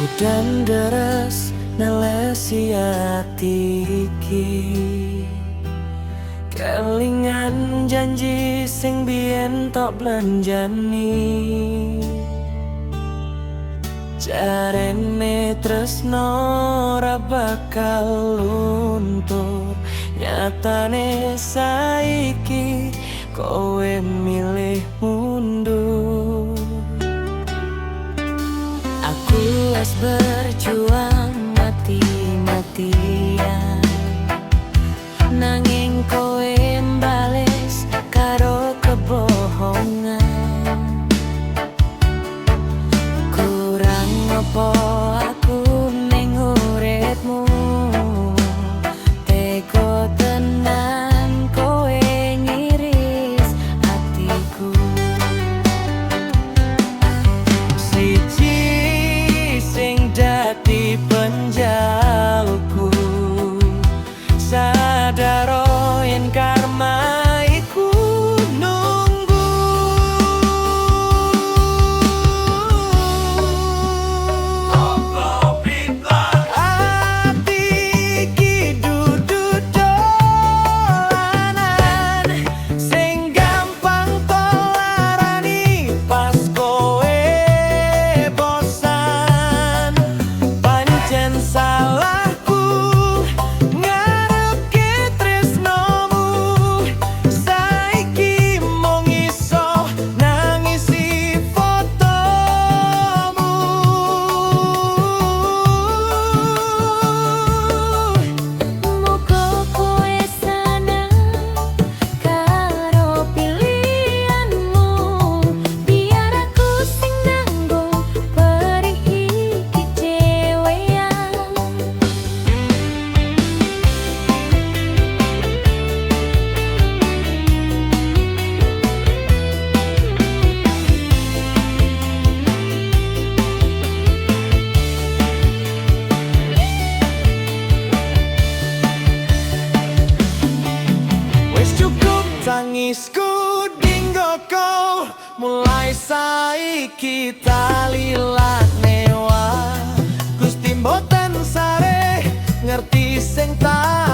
Udan deras nelesi ati iki, kelingan janji sing biyen tok blanjani. Jarene tresno ora bakal luntur, nyatane saiki kowe milih mundur. Aku wis berjuang mati-matian, nanging kowe mbales karo kebohongan. Kurang apa aku ning uripmu, teko tenan kowe ngiris atiku. Siji sing dadi penjalku, sadaro yen karma iku nunggu. Ati iki dudu dolanan sing gampang tolarani pas kowe bosan. Pancen salahku ngarepke tresnomu, saiki mung iso nangisi fotomu. Muga kowe seneng karo pilihanmu, biar aku sing nanggung perih iki cewean. Wis cukup tangisku dinggo kau, mulai saiki talilane wae. Gusti mboten sare ngerti sing tak